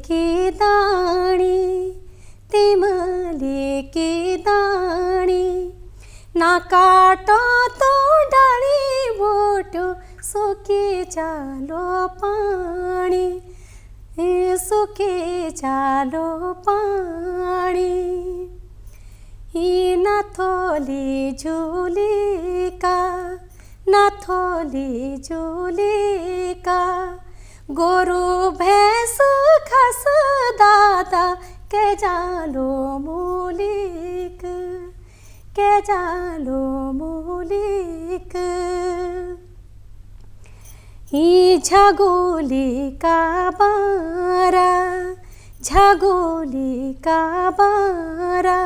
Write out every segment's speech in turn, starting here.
की दाणी तिमले की दाणी ना काटो तो डाली बोटो सुके चालो पानी सुके चालो पानी नथोली झूली का नथोली झूली का गोरु भैंस खस दादा के जालो मूलिक के जालो मूलिक झगोली का बारा झगोली का बारा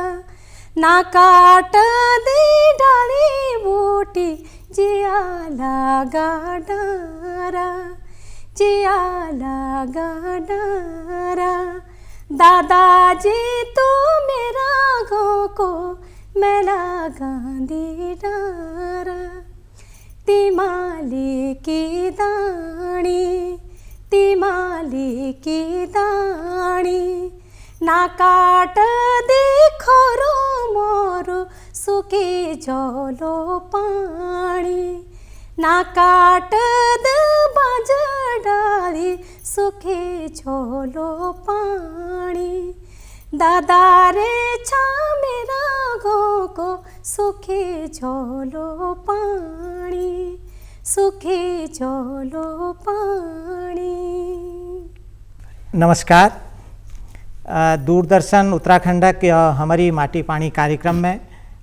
ना काट दे डाली बूटी जिया लगा डारा जिया लगा डारा दादाजी तो मेरा गाँव को मैं लगा दे डारा तिमाली की दाणी तिमाली की दाणी ना काट देखो रो मोरो सुके जलो पानी ना काट दे बाज डाली सुखे जलो पानी दादा रे छा मेरा गाँव को सुखे जलो पानी सुखे जलो पानी। नमस्कार। दूरदर्शन उत्तराखंड के हमारी माटी पानी कार्यक्रम में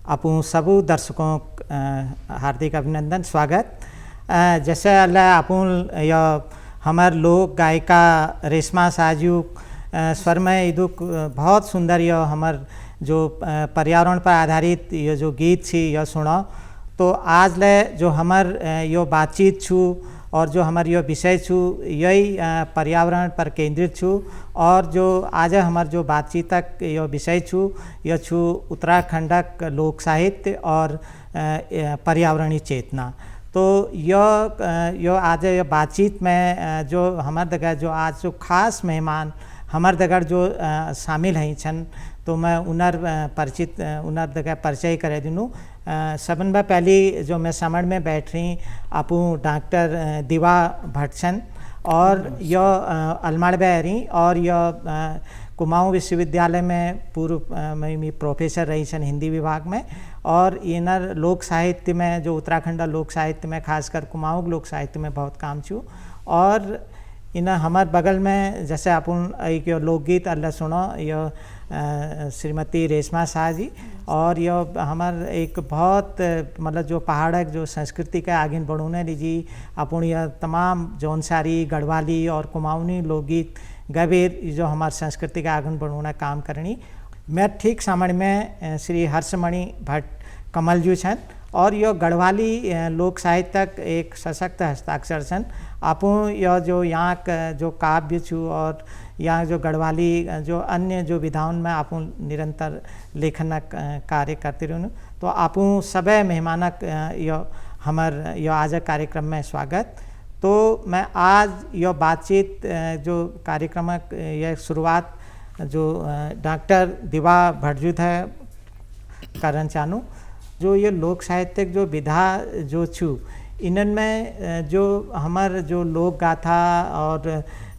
आपू सबू दर्शकों हार्दिक अभिनंदन स्वागत। जैसे अल्लाह आपू यह हमार लोक गायिका रेशमा साजू स्वर में इदुक बहुत सुंदर यह हमार जो पर्यावरण पर आधारित ये जो गीत छी यह सुनो तो आज ले जो हमार यो बातचीत छू और जो हमार यो विषय छू यही पर्यावरण पर केंद्रित छू और जो आज हमार जो बातचीत तक यो विषय छू यह छू उत्तराखंडक लोक साहित्य और पर्यावरणीय चेतना। तो यो आज ये बातचीत में जो हमार दगा जो आज जो खास मेहमान हमार दगड़ जो शामिल हैं छन तो मैं उनर परिचित उनर दगा परिचय करे दिनूँ। सबन बा पहली जो मैं समण में बैठ रही आपू डॉक्टर दिवा भट्ट छन और यह अलमाड़ रही और यह कुमाऊं विश्वविद्यालय में पूर्व में प्रोफेसर रही छन हिंदी विभाग में और इनर लोक साहित्य में जो उत्तराखंड लोक साहित्य में खासकर कुमाऊं लोक साहित्य में बहुत काम छू। और इन हमार बगल में जैसे अपन एक लोकगीत अल्लाह सुनो यह श्रीमती रेशमा शाह जी और यह हमार एक बहुत मतलब जो पहाड़क जो संस्कृति का आगे बढ़ोने लीजिए अपन यह तमाम जौनसारी गढ़वाली और कुमाऊनी लोकगीत गबेर जो हमार संस्कृति का आगे बढ़ोना काम करनी। मैं ठीक सामने में श्री हर्षमणि भट्ट कमल जी छन और यह गढ़वाली लोक साहित्यक एक सशक्त हस्ताक्षर छन। आपू यह जो यहाँ का जो काव्य छू और यहाँ जो गढ़वाली जो अन्य जो विधाओं में आपू निरंतर लेखन कार्य करते रहूँ तो आपू सब मेहमानक यह हमार यह आज कार्यक्रम में स्वागत। तो मैं आज यह बातचीत जो कार्यक्रम यह शुरुआत जो डॉक्टर दिवा भट्ट है करन चाहूँ जो ये लोक साहित्यिक जो विधा जो छू इनन में जो हमार जो लोक गाथा और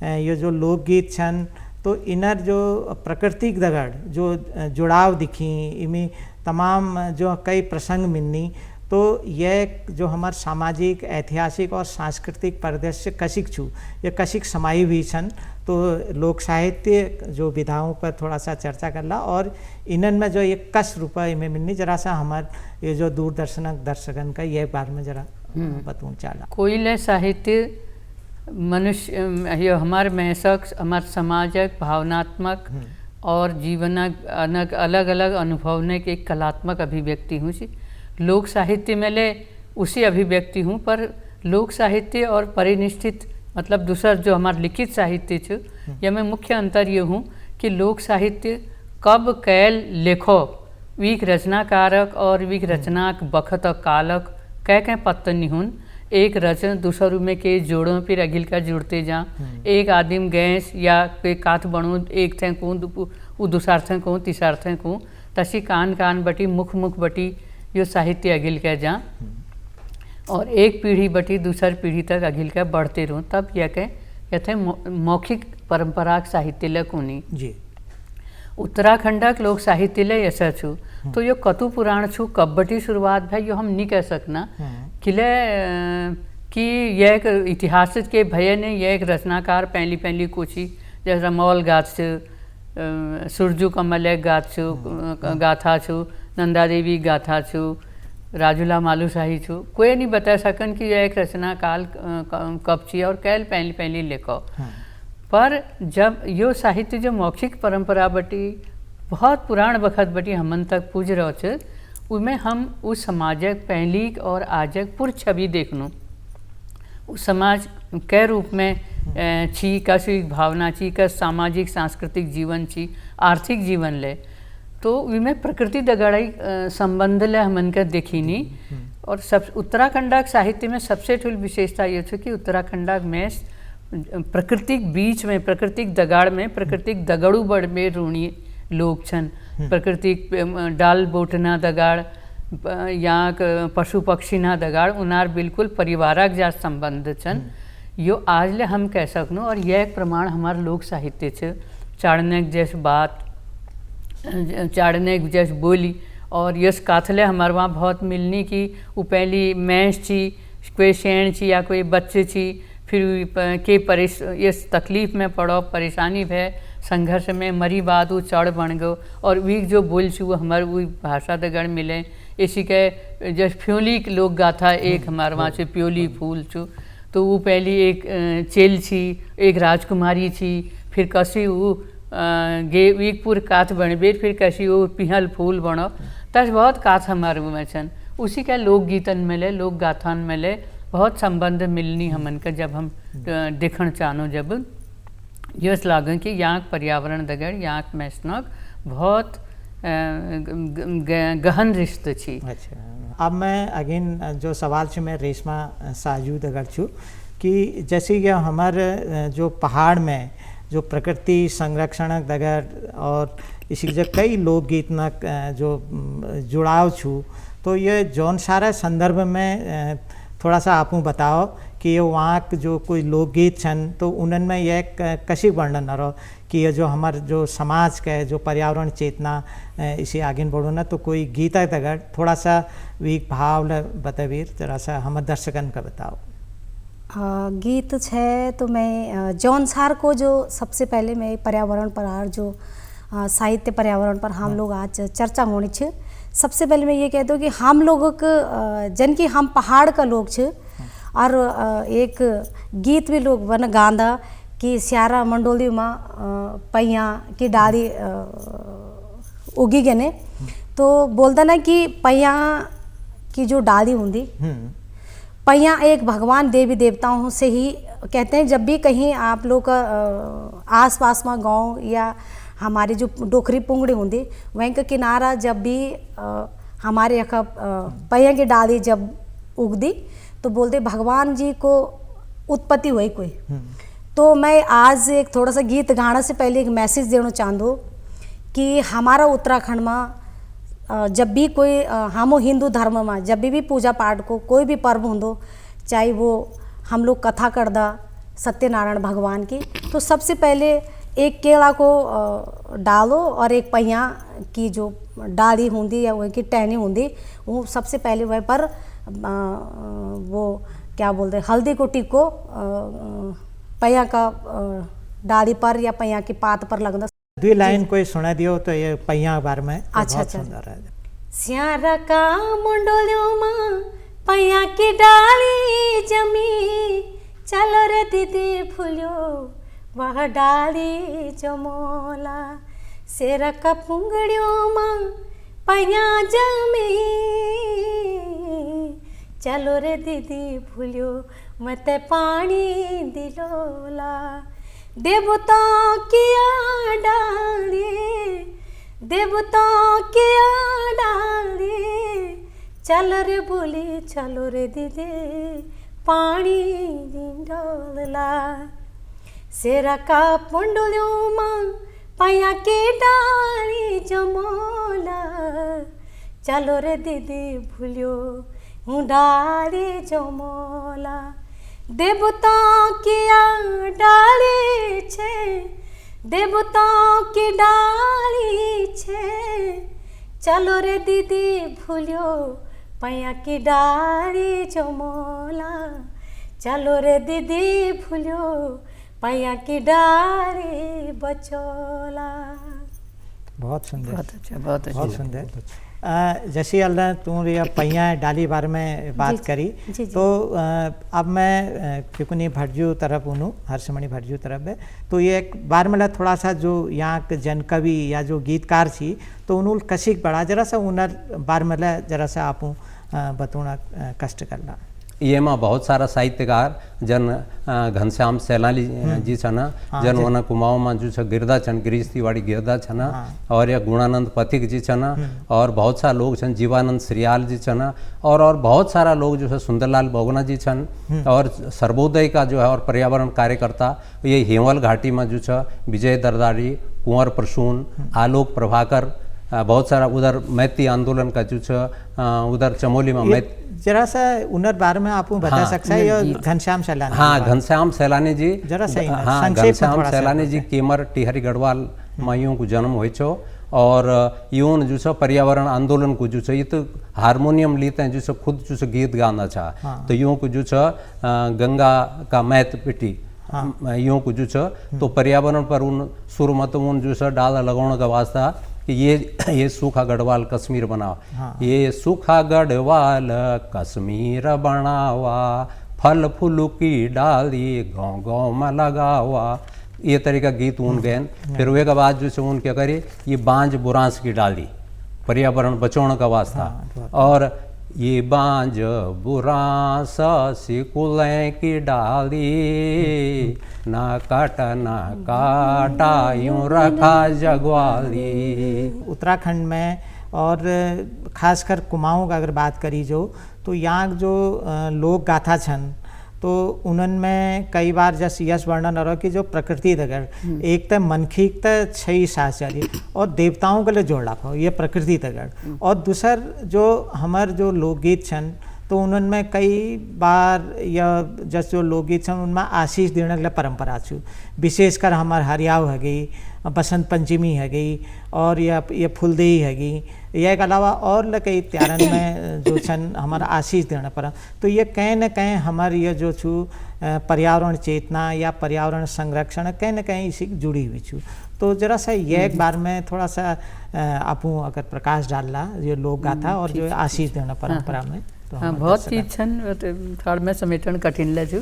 ये जो लोकगीत छन तो इनर जो प्राकृतिक दगड़ जो जुड़ाव दिखी इमें तमाम जो कई प्रसंग मिलनी तो यह जो हमार सामाजिक ऐतिहासिक और सांस्कृतिक परिदृश्य कशिक छू ये कशिक समाई हुई छन। तो लोक साहित्य जो विधाओं पर थोड़ा सा चर्चा करला और इनन में जो ये कस रुपये में मिलनी जरा सा हमार ये जो दूरदर्शन दर्शकन का ये बारे में जरा बतूँ चाला। कोई साहित्य मनुष्य ये हमारे महसक हमारे समाजक भावनात्मक और जीवनक अलग अलग अनुभव ने के एक कलात्मक अभिव्यक्ति हूँ सी लोक साहित्य में ले उसी अभिव्यक्ति हूँ पर लोक साहित्य और परिनिष्ठित मतलब दूसरा जो हमारा लिखित साहित्य छ या में मुख्य अंतर ये हूँ कि लोक साहित्य कब कैल लेखो वीक रचनाकारक और वीक रचनाक बखत और कालक कै पत्तनी हुन एक रचन दूसरों में के जोड़ों फिर अगिल का जुड़ते जा एक आदिम गैस या कोई काथ बणो एक थे को वो दूसर थे को तीसर थे को तसी कान कान बटी मुख मुख बटी यो साहित्य अगिल का जा और एक पीढ़ी बटी दूसर पीढ़ी तक अगिल का बढ़ते रहूँ तब यह कहते मौखिक परंपराक साहित्य लकुनी जी उत्तराखंडक लोक साहित्य ले ऐसा छू तो यो कतु पुराण छू कब बटी शुरुआत भाई यो हम नहीं कह सकना किले कि यह एक इतिहास के भय ने यह एक रचनाकार पहली पहली कुची जैसा मौल गाथ सुरजू कमल एक गाथा छू नंदा देवी गाथा छू राजूला मालूशाही छू कोई नहीं बता सकन कि यह एक रचना काल कब छी और कैल पहली पहली लेखो पर जब यो साहित्य जो मौखिक परंपरा बटी बहुत पुराण वक्त बटी हमन तक पूज रहो छ उसमें हम उस समाजक पहली और आजक पुर छवि देखनू उस समाज के रूप में छी कसी भावना छी कस सामाजिक सांस्कृतिक जीवन छी आर्थिक जीवन ले तो उसमें प्रकृति दगड़ाई संबंध ले हमन का देखी और सब उत्तराखंडक साहित्य में सबसे ठुल विशेषता ये थी कि उत्तराखंडक में प्राकृतिक बीच में प्राकृतिक दगाड़ में प्राकृतिक दगड़ू बड़ में ऋणी लोग छन प्राकृतिक डाल बोटना दगाड़ यहाँ पशु पक्षी ना दगाड़ उनार बिल्कुल परिवारक जा संबंध छन यो आज ले हम कह सकनू और यह एक प्रमाण हमार लोक साहित्य छ चाड़नेक जैस बात चाड़नेक जैस बोली और यस काथले हमारे वहाँ बहुत मिलनी की वो पहली मैंस छी कोई शेण छी या कोई बच्चे छी फिर के इस तकलीफ में पड़ो परेशानी भय संघर्ष में मरी बाद वो चढ़ बन गो और वी जो बोल छू वो हमारे वो भाषा दगड़ मिले इसी के जैसे फ्योली लोग गाथा एक हमारे वहाँ से प्योली फूल छू तो वो पहली एक चेल छी एक राजकुमारी छी फिर कसी वो गे वीकपुर काथ बनबे फिर कसी वो पिहल फूल बनो तस बहुत काथ हमारे में छन उसी का लोकगीतन मिले लोक गाथान मिले बहुत संबंध मिलनी हमन का जब हम देखण चानो जब यस लागन कि यहाँ पर्यावरण दगड़ यहाँ मैसनक बहुत गहन रिश्ते छी। अच्छा अब मैं अगेन जो सवाल से मैं रेशमा साजू दगड़ छू कि जैसे कि हमारे जो पहाड़ में जो प्रकृति संरक्षण दगड़ और इसी जो कई लोकगीत न जो जुड़ाव छू तो ये जौन सारा संदर्भ में थोड़ा सा आपू बताओ कि ये वहाँ जो कोई लोकगीत छन तो उनन में यह कशी वर्णन रहो कि ये जो हमारे जो समाज का जो पर्यावरण चेतना इसे आगे बढ़ो ना तो कोई गीत तगड़ थोड़ा सा वीक भाव बतावीर थोड़ा सा हम दर्शकन का बताओ। गीत है तो मैं जौन सार को जो सबसे पहले मैं पर्यावरण पर जो साहित्य पर्यावरण पर हम लोग आज चर्चा होनी छे सबसे पहले मैं ये कह दूँ कि हम लोगों को जन की हम पहाड़ का लोग छे और एक गीत भी लोग बन गांधा कि स्यारा मंडोली में पैया की डाली उगी गने तो बोलता ना कि पैया की जो डाली होंगी पैया एक भगवान देवी देवताओं से ही कहते हैं जब भी कहीं आप लोग का आस पास में गांव या हमारी जो डोखरी पुंगड़ी होंगी वहीं का किनारा जब भी हमारे यहाँ पैया की डाली जब उगदी तो बोलते भगवान जी को उत्पत्ति हुई कोई तो मैं आज एक थोड़ा सा गीत गाने से पहले एक मैसेज देना चाहूँ कि हमारा उत्तराखंड में जब भी कोई हम हिंदू धर्म में जब भी पूजा पाठ को कोई भी पर्व हों चाहे वो हम लोग कथा करदा सत्यनारायण भगवान की तो सबसे पहले एक केला को डालो और एक पहिया की जो डाली होंगी या वह की टहनी होंगी वो सबसे पहले वह पर वो क्या बोलते हैं हल्दी को टिको पहिया का डाली पर या पहिया की पात पर लगना। दो लाइन कोई सुना दियो तो ये पहिया बार में तो अच्छा बहुत अच्छा सुंदर है। स्यारा का मुंडोलियों माँ पहिया की डाली जमी चलो रे दीदी फूलियो वह डाली जमोला शेरा का पुंगड़ियों माँ पहिया जमी चलो रे दीदी फूलियो मत पानी दिलोला देवताओं किया डाली चल रे बोली चलो रे दीदी पाणी डोलला सेरा का पुंडलियों मां पाया के डाली जमोला चलो रे दीदी भूलियो डाली जमोला देवताओं की डाली छे देवताओं की डाली छे चलो रे दीदी भूलियो पैया की डाली जमोला चलो रे दीदी भूलियो पैया की डाली बचोला। बहुत सुंदर, बहुत अच्छा, बहुत अच्छा, बहुत सुंदर। जैसे अल्लाह तुमने यह पैया डाली बारे में बात करी तो अब मैं क्योंकि भटजू तरफ हूँ हर्षमणि भटजू तरफ है तो ये एक बार मतलब थोड़ा सा जो यहाँ के जनकवि या जो गीतकार थी तो उन्होंने कशिक बढ़ा जरा सा उन्हर बार मतलब जरा सा आप बतौना कष्ट करना। ये में बहुत सारा साहित्यकार जन घनश्याम सैलानी जी छन जन वन कुमाऊं में जो छ गिरदा छन गिरीश तिवारी गिरदा छन और या गुणानंद पथिक जी छन और बहुत सारा लोग छन जीवानंद श्रियाल जी छन और बहुत सारा लोग जो है सुंदरलाल बहुगुणा जी छन और सर्वोदय का जो है और पर्यावरण कार्यकर्ता ये हेमल घाटी में जो छ विजय दरदारी कुंवर प्रसून आलोक प्रभाकर बहुत सारा उधर मैती आंदोलन का जो छ उधर चमोली में जरा सा उनर बारे में आप बता सकते हैं घनश्याम सैलानी। हाँ घनश्याम सैलानी जी जरा सही हाँ घनश्याम सैलानी जी केमर टिहरी गढ़वाल माइयों को जन्म हुए छो और यून जो छ पर्यावरण आंदोलन को जो छ ये तो हारमोनियम लेते हैं जो छ खुद जो छ गीत गाना था तो यूं को जो छ गंगा का मैत पिटी यूं को जो छ तो पर्यावरण पर उन सुर मत उन जो छ डाला लगाने का वास्ता कि ये सूखा गढ़वाल कश्मीर बनाओ ये सूखा गढ़वाल कश्मीर बनावा फल फूल की डाली गाँव गाँव में लगावा ये तरीका गीत उन गए। फिर वे के बाद जो से उन क्या करे ये बांझ बुरांस की डाली पर्यावरण बचाने का वास्ता और ये बांझ बुरांस सिकुलें की डाली ना काटा यूं रखा जगवाली। उत्तराखंड में और खासकर कुमाऊं का अगर बात करी जो तो यहाँ जो लोक गाथा छन तो उन्हनि में कई बार जैसे यश वर्णन हो कि जो प्रकृति तगड़ एक तो मनखीक तो छही सास चली और देवताओं के लिए जोड़ रखो ये प्रकृति तगड़ और दूसर जो हमार जो लोकगीत छन तो उन्हनि में कई बार या जैसे जो लोकगीत छन उनमें आशीष देने के लिए परंपरा छू विशेषकर हमार हरियाव है गई बसंत पंचमी है गई और ये फुलदेही है गई यह के अलावा और कई त्यारन में जो छन हमारा आशीष देना पड़ा तो ये कहीं न कहीं हमारी ये जो छू पर्यावरण चेतना या पर्यावरण संरक्षण कहीं न कहीं इसी जुड़ी हुई छू तो जरा सा ये एक बार में थोड़ा सा आपू अगर प्रकाश डालना ये लोक गाथा और जो आशीष देना परंपरा में तो हाँ बहुत चीज छन थोड़ा में समेटन कठिन ले छू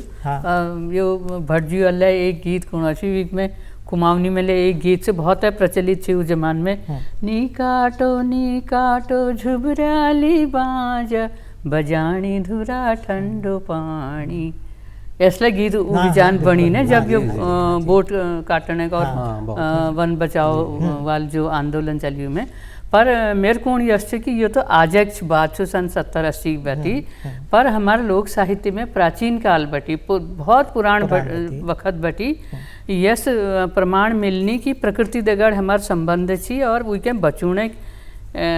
यो भटजू अल्लाह एक गीत कुणाची वीक में कुमाऊनी में ले एक गीत से बहुत है प्रचलित थी उस जमान में नी काटो झुबराली बाज बजानी धुरा ठंडो पानी ऐसा गीत जान बनी ने जब जो बोट काटने का और वन बचाओ वाल जो आंदोलन चली में पर मेरे को यश कि ये तो आजक बात छो सन 70-80 बटी पर हमारे लोक साहित्य में प्राचीन काल बटी बहुत पुराण वक्त बटी यस प्रमाण मिलनी की प्रकृति दगड़ हमारे संबंध छी और वो के बचूने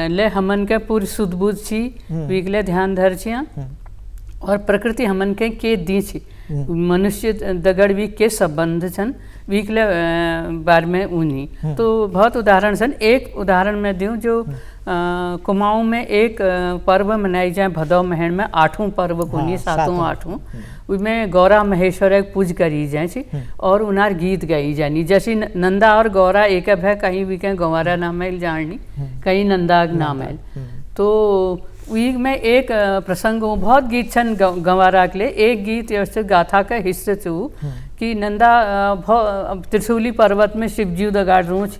ले हमन के पूरी सुदबुद छी वीकले ध्यान धर छिया और प्रकृति हमन के दी छी मनुष्य दगड़ भी के संबंध छन वीकले बार में उन्हीं तो बहुत उदाहरण सन एक उदाहरण मैं दूं जो कुमाऊं में एक पर्व मनाई जाए भदौ महीन में 8वां पर्व को नहीं 7वां 8वां उसमें गौरा महेश्वर एक पूज करी जाए और उनार गीत गाई जानी जैसे नंदा और गौरा एक है कहीं भी कहीं गंवारा नामेल जाननी कहीं नंदाग नामेल तो वीक में एक प्रसंग बहुत गीत छन गंवारा के लिए एक गीत ऐसे गाथा का हिस्से छू कि नंदा त्रिशूली पर्वत में शिवजी दगाड़ रूच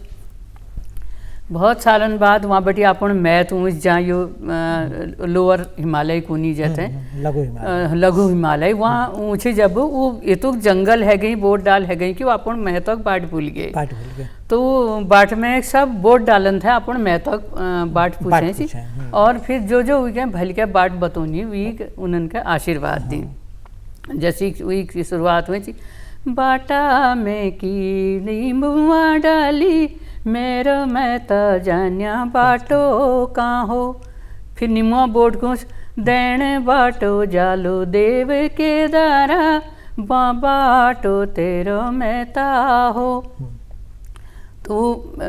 बहुत सालन बाद वहाँ बटी अपन मैथ ऊँच जहाँ यो लोअर हिमालय को नहीं जाते लघु हिमालय वहाँ ऊँचे जब वो ये तो जंगल है गई बोट डाल है गई कि वो अपन मैथक बाट भूल गए तो बाट में सब बोट डालन था अपन मैथक बाट पूछे और फिर जो जो भल के बाट बतौनी वी उनके आशीर्वाद दी जैसी वही की शुरुआत हुई थी, बाटा में कीड़ी बुआ डाली मेरो मैं त जान्या बाटो कहाँ हो। फिर निमुआ बोट को दैन बाटो जालो देव के दारा बाटो तेरो महता हो। तो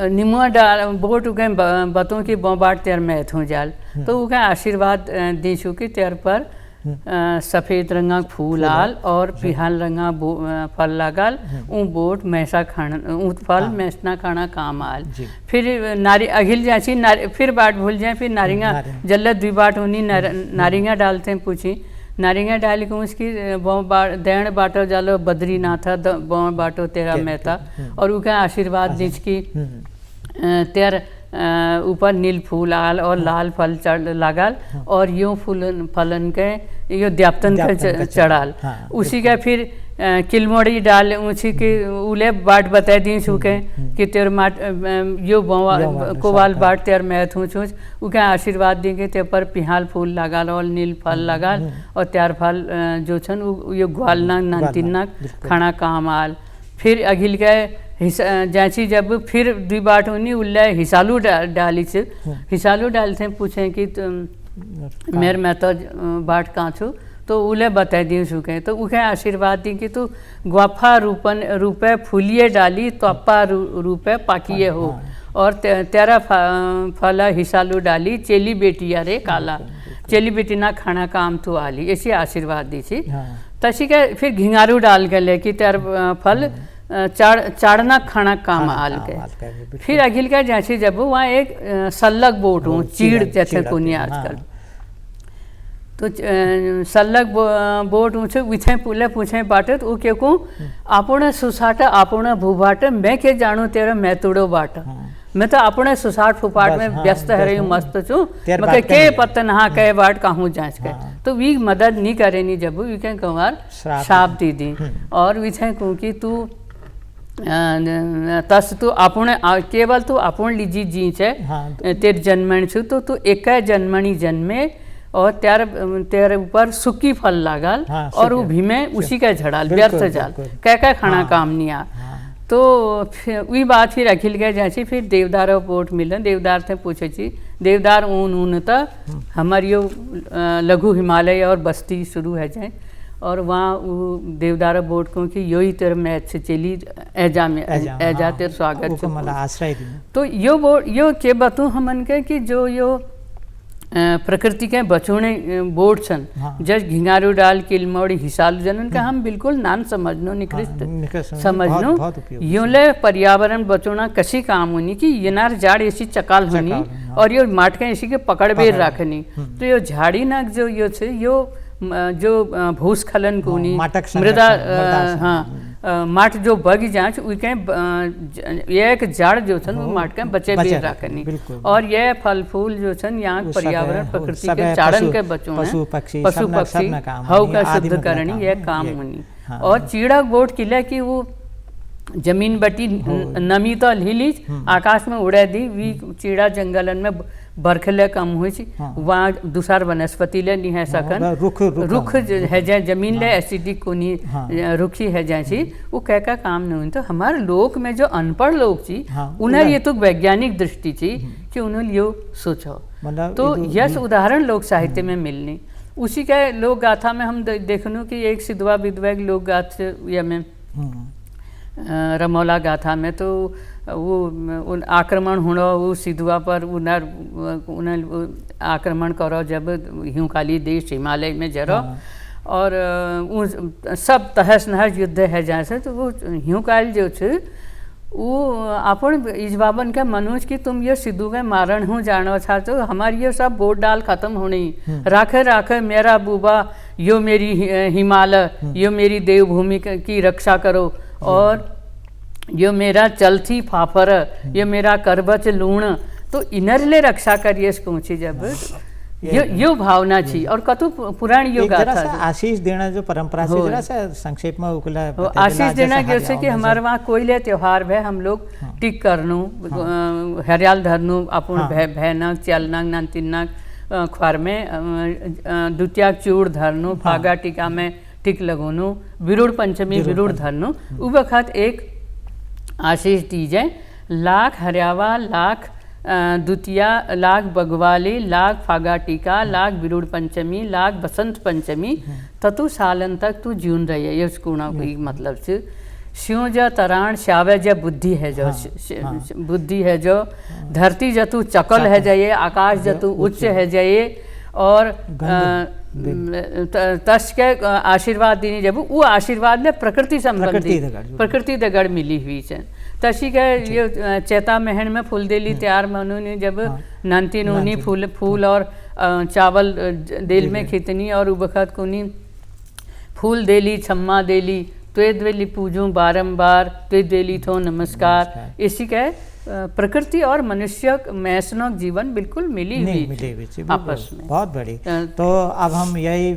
निमुआ डाल बोट उगे बतों की बाट त्यार मैथ हूँ जाल, तो उगे आशीर्वाद दीछू की त्यार पर सफ़ेद रंगा फूल आल और पिहाल रंगा फल लगाल ऊ बोट मैसा खाना ऊ फल मैसना खाना काम आल। फिर नारी अघिल जाची फिर बाट भूल जाए, फिर नारिंगा जल्लत द्वि बाट उन्हीं नारिंगा डालते हैं पूछी नारिंगा डाली को उसकी दैन बाटो जालो बद्रीनाथ बाटो तेरा मेहता और उनका आशीर्वाद दीच की तेर ऊपर नील फूल आल और लाल फल चढ़ लगाल और यो फलन के यो द्याप्तन के चढ़ाल। उसी का फिर किलमोड़ी डाल उसी के उले बाट बता दी छूके कि तेर माट यो कोवाल बाट तेर मैथ हूँ छूच उके आशीर्वाद देंगे ते पर पिहाल फूल लगाल और नील फल लगाल और त्यार फल जो छन यो ग्वालना नातिना खाना काम आल। फिर अघिल के जैसी जब फिर द्वि बाट उन्हीं उल्ले हिसालू डाली से हिसालू डालते पूछें कि मेरे मैं तो बाट कहाँ छू, तो उले बता दी चुके तो उके आशीर्वाद दी कि तू ग्वाफा रूपे फूलिए डाली तो अप्पा रूपे पाकिए हो और तेरा फला हिसालू डाली चेली बेटी अरे काला चेली बेटी ना खाना काम तो आली, ऐसी आशीर्वाद दी थी। तसी के फिर घिंगारू डाल के ले कि तेर फल चाड़ना खाना काम आल के। फिर अघिल का जैसे जब वहाँ एक सल्लग बोट हूँ चीड़ जैसे को नहीं आजकल, तो सल्लग बोट ऊँचे विथे पुले पूछे बाटे तो क्यों को आपण सुसाट आपण भूभाट मैं के जानू तेरा मैं तुड़ो बाट, मैं तो अपने सुसाट फुपाट में व्यस्त है रही हूँ मस्त चू मैं के पत्ता नहा के बाट कहूँ जांच के, तो वी मदद नहीं करे नहीं जब वी के कुमार श्राप दी दी और विथे को कि तू तस तू आपण केवल तू आपण लीजी जीच है तेर जन्मण छु तो तू एक जन्मणी जन्मे और तेरे ऊपर सुखी फल लगाल और वो भीमे उसी का झड़ाल व्यर्थ जाल क्या खाना काम नहीं आ। तो वही बात फिर अखिल गए जैसे फिर देवदार बोट मिलन देवदार थे पूछे छी देवदार ऊन त हमारी यो लघु हिमालय और बस्ती शुरू है जाए और वहाँ वो देवदार बोट को कि यो ही तेरे मैच से चली एजा में एजा तेरे स्वागत आश्रय दी। तो यो बोट यो के बतूँ हमन के कि जो यो प्रकृति के बचोने बोट छन जज घिंगारू डाल किलमौड़ी हिसाल जनन का हम बिल्कुल नान समझनो निकृष्ट समझनो योले पर्यावरण बचोना कसी काम होनी कि येनार झाड़ ऐसी चकाल होनी और यो माट के ऐसी के पकड़ बेर रखनी, तो यो झाड़ी ना जो यो छे यो जो भूस्खलन कोनी मृदा हाँ माट जो बग जांच उके एक झाड़ जो छन वो माट के बचे भी रखनी और ये फल फूल जो छन यहाँ पर्यावरण प्रकृति के चाड़न के बच्चों पशु पक्षी हव का शुद्ध करनी ये काम होनी। और चीड़ा बोट किले की वो जमीन बटी नमी तो हिली आकाश में उड़ा दी वी चीड़ा जंगलन में बरखले कम हुई थी वहाँ दूसर वनस्पति ले नहीं है सकन रुख है जाए जमीन ले एसिडिक को नहीं रुखी है जैसी वो क्या क्या काम नहीं हुई। तो हमारे लोक में जो अनपढ़ लोग थी उन्हें ये तो वैज्ञानिक दृष्टि थी कि उन्होंने यो सोचो, तो यह उदाहरण लोक साहित्य में मिलनी। उसी के लोक गाथा में हम देखनो कि एक सिद्धवा विधवा लोक गाथा में रमौला गाथा में तो वो आक्रमण होना वो सिद्धवा पर उन्हें आक्रमण करो जब हिमकाली देश हिमालय में जरो और सब तहस नहस युद्ध है जैसे, तो वो हिमकाल जो छे वो अपन इजबाबन के मनुष्य की तुम ये सिद्धू के मारण हूँ जानो था तो हमारी ये सब बोट डाल खत्म होनी राखे राखे मेरा बूबा यो मेरी हिमालय यो मेरी देवभूमि की रक्षा करो और यो मेरा चलथी फाफर ये मेरा करबच लूण, तो इनरले रक्षा करिए पहुंची जब यो भावना छी और कतु पुराण यो गाथा आशीष देना जो परंपरा से जरा सा संक्षेप में उकला आशीष देना जैसे कि हमारे वहाँ कोयले त्योहार है हम लोग टिक करनु हरियाल धरनु अपन भैनक चलनक नंतिनक ख्वार में द्वितीय चूड़ धरनु फागा टीका में टिक लगोनो विरुड़ पंचमी विरुड़ धरनो उ वक्त एक आशीष दीजे लाख हरियावा लाख द्वितीया लाख बगवाली लाख फागा टीका लाख विरुड़ पंचमी लाख बसंत पंचमी ततु सालन तक तू जीवन रही ये उसको मतलब से शिव ज तराण श्यावे ज बुद्धि है जो बुद्धि है जो धरती जतु चकल है जाइए आकाश जतु उच्च है जाइए और तस् के आशीर्वाद देनी जब वो आशीर्वाद में प्रकृति संबंधी प्रकृति दगड़ मिली हुई है तशी के ये चैता महन में फूल देली तैयार में उन्होंने जब नंती नूनी फूल और चावल देल में खितनी और उबखत कुनी फूल देली छम्मा देली त्वेद वेली पूजूं बारंबार त्वेद वेली थो नमस्कार इसी के प्रकृति और मनुष्य मैसनों जीवन बिल्कुल मिली हुई आपस में बहुत बड़ी। तो अब हम यही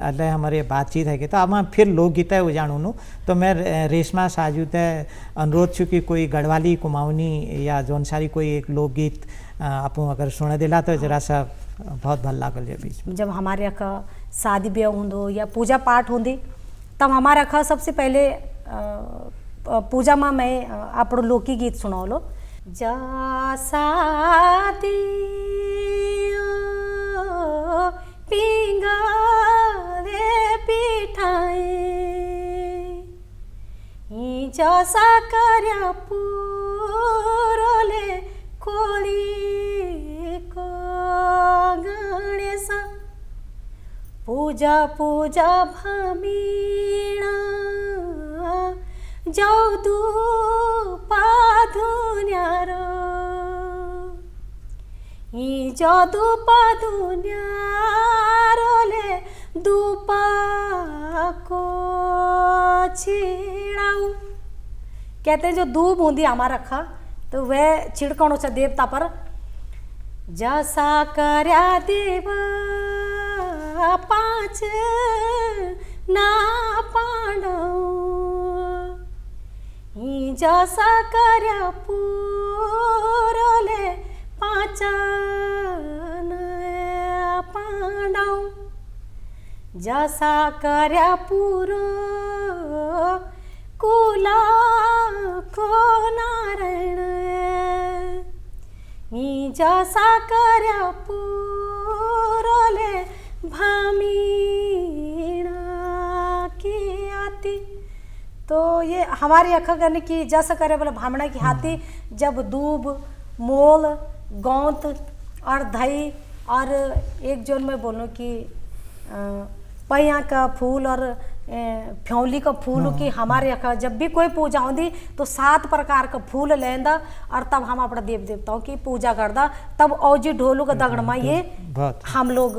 अल्लाह हमारे बातचीत है कि तो अब हम फिर लोकगीत है उजाणू तो मैं रेशमा साजूत अनुरोध छू कि कोई गढ़वाली कुमाऊनी या जौनसारी कोई एक लोकगीत आप अगर सुन दिला तो जरा सा बहुत भल लागल है बीच में। जब हमारे यहाँ शादी ब्याह होंदो या पूजा पाठ होंदी तब हमारे यहाँ सबसे पहले पूजा में मैं आप लोकी गीत सुनाओ लो जा शादी पिंगा रे पिठाए जसा कर्या पुरोले कोली को गणेशा पूजा पूजा भामीणा जाऊ दू पाधुन्यार ई जादू पाधुन्यारोले दूपा को छिड़ाऊ कहते हैं जो दूब बूंदी हमारा रखा तो वह छिड़कणो से देवता पर जसा कर्या देवा पांच ना पांडव जसा कर्या पुरोले पांचा पांडव जसा कर्या पुरो कुला को नारायण जसा कर्या पुरोले भामीणा की आती। तो ये हमारी अखा करने की जैसा करे बोले भामणा की हाथी जब दूब मोल गौंत और दही और एक जोन में बोलूँ कि पैया का फूल और फ्योली का फूल की हमारे यहाँ जब भी कोई पूजा होती तो 7 प्रकार का फूल लेंदा और तब हम अपने देव देवताओं की पूजा करदा तब औजी ढोलू का दगड़मा ये हम लोग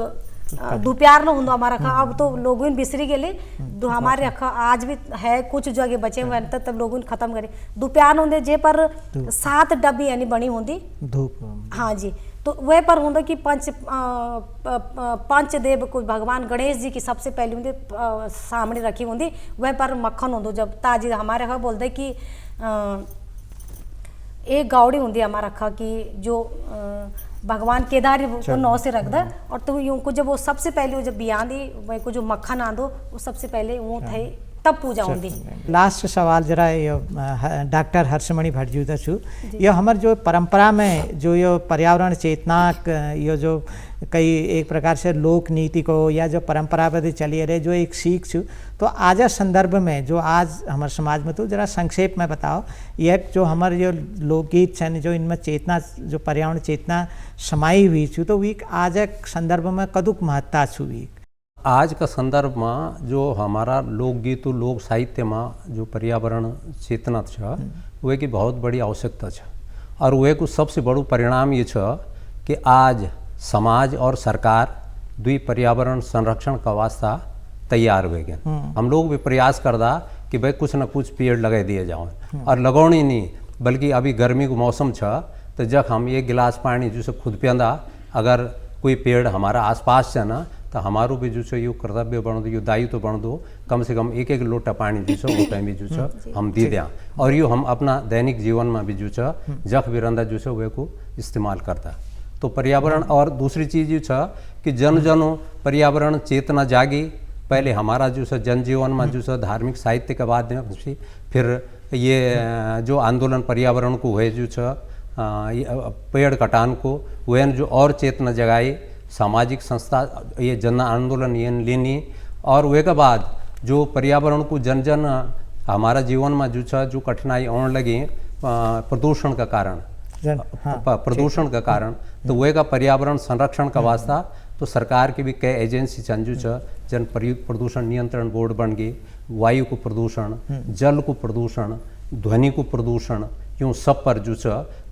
दोपहर न होंगे हमारा खा अब तो लोगों बिसरी गए हमारे अखा आज भी है कुछ जगह बचे हुए हैं तब लोगों खत्म करे दोपहर होंगे जे पर 7 डब्बी यानी बनी होंगी धूप हाँ जी तो वह पर होंगे कि पंचदेव को भगवान गणेश जी की सबसे पहली होंगी सामने रखी होंगी वह पर मक्खन होंगे जब ताजी हमारे अखा बोलते कि एक गावड़ी होंगी हमारा अखा की जो भगवान केदारी को 9 से रख दे और तो यूँ को जब वो सबसे पहले वो जब बिया दी वही को जो मक्खन आंदो वो सबसे पहले वो थे तब पूजा होती। लास्ट सवाल जरा ये डॉक्टर हर्षमणि भट्टजूता छू ये हमार जो परंपरा में जो ये पर्यावरण चेतना ये जो कई एक प्रकार से लोक नीति को या जो परंपरागत चली रहे जो एक सीख छू तो आज संदर्भ में जो आज हमारे समाज में तो जरा संक्षेप में बताओ ये जो हमारे जो लोकगीत हैं जो इनमें चेतना जो पर्यावरण चेतना समाई हुई छू तो वीक आज संदर्भ में कदुक महत्ता छू वीक आज का संदर्भ में जो हमारा लोकगीत लोक साहित्य में जो पर्यावरण चेतना छ वे की बहुत बड़ी आवश्यकता छ और वे को सबसे बड़ो परिणाम ये छ कि आज समाज और सरकार दुई पर्यावरण संरक्षण का वास्ता तैयार हुए गए हम लोग भी प्रयास करदा कि भाई कुछ न कुछ पेड़ लगा दिए जाओ और लगौनी नहीं बल्कि अभी गर्मी को मौसम छ तो जब हम एक गिलास पानी जो खुद पियंदा अगर कोई पेड़ हमारा आसपास है ना तो हमारो भी जो यो कर्तव्य बन दो यो दायित्व बन दो कम से कम एक लोटा पानी जो वो टाइम भी जो हम दे दें और यो हम अपना दैनिक जीवन में भी जो जख भी रंदा जो वे को इस्तेमाल करता तो पर्यावरण और दूसरी चीज़ ये कि जन जनो पर्यावरण चेतना जागी पहले हमारा जो है जनजीवन में जो है धार्मिक साहित्य के बाद में फिर ये जो आंदोलन पर्यावरण को हुए जो है पेड़ कटान को वह जो और चेतना जगाई सामाजिक संस्था ये जन आंदोलन ये लेनी और वे के बाद जो पर्यावरण को जन जन हमारा जीवन में जो है जो कठिनाई आने लगी प्रदूषण का कारण प्रदूषण का कारण तो वे का पर्यावरण संरक्षण का वास्ता तो सरकार की भी कई एजेंसी चंजू जन प्रदूषण नियंत्रण बोर्ड बन गई वायु को प्रदूषण जल को प्रदूषण ध्वनि को प्रदूषण यूँ सब पर जो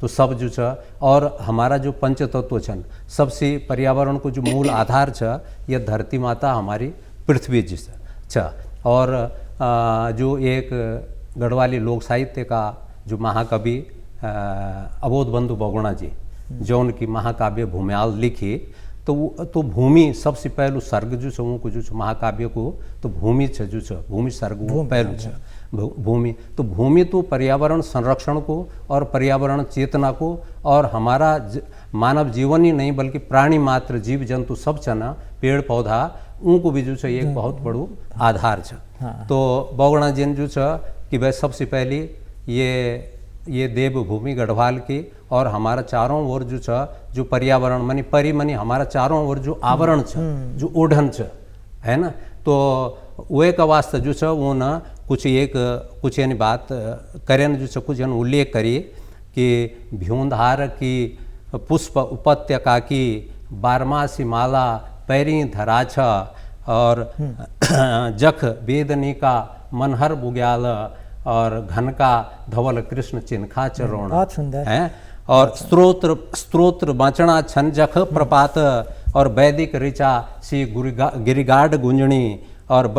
तो सब जो और हमारा जो पंचतत्व छन सबसे पर्यावरण को जो मूल आधार यह धरती माता हमारी पृथ्वी जी और जो एक गढ़वाली लोक साहित्य का जो महाकवि अबोध बंधु बहुगुणा जी जो उनकी महाकाव्य भूम्याल लिखी तो भूमि सबसे पहलू सर्ग जो उनको जो महाकाव्य को तो भूमि जो भूमि सर्ग वो पहलू भूमि तो पर्यावरण संरक्षण को और पर्यावरण चेतना को और हमारा मानव जीवन ही नहीं बल्कि प्राणी मात्र जीव जंतु सब चना पेड़ पौधा उनको भी जो एक बहुत बड़ो आधार तो बहुगुणा जी जो कि वह सबसे पहले ये देवभूमि गढ़वाल की और हमारा चारों ओर जो पर्यावरण मनी हमारा चारों ओर जो आवरण जो ओढ़न है ना तो वे का वास्ते जो वो न कुछ यानी बात करें जो कुछ उल्लेख करिए कि भ्यूंधार की पुष्प उपत्यका की बारमासी माला पैरी धरा और जख वेदनी का मनहर बुग्याल और घन का धवल कृष्ण चिन्खा चरोण बहुत सुंदर है और स्त्रोत्र बाचना छन जख प्रपात और वैदिक ऋचा सी गिरिगाड गुंजनी और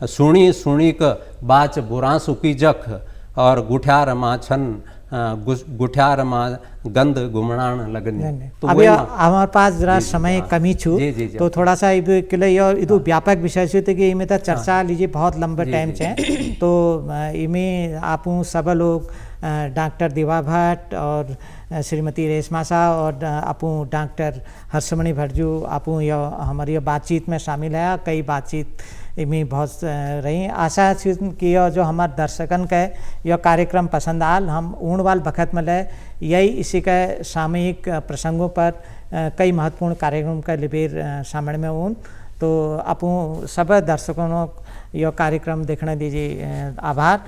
सुणी क बाच बुरांसु की जख और गुठ्यार माँ छन गुठ्यार माँ गंध गुमणान लगनी तो अभी हमारे पास जरा समय कमी छू तो थोड़ा सा इधर व्यापक विषय से कि इमें तो चर्चा लीजिए बहुत लंबे टाइम से तो इमें आप सब लोग डॉक्टर दिवा भट्ट और श्रीमती रेशमा शाह और आपू डॉक्टर हर्षमणि भट्टजू आपू यह हमारी बातचीत में शामिल है कई बातचीत इमें बहुत रही आशा कि यह जो हमारे दर्शकन का यह कार्यक्रम पसंद आल हम ऊणवाल बखत में ले यही इसी का सामयिक प्रसंगों पर कई महत्वपूर्ण कार्यक्रम का लिबेर सामने में ऊन तो आपू सब दर्शकों यह कार्यक्रम देखने दीजिए आभार।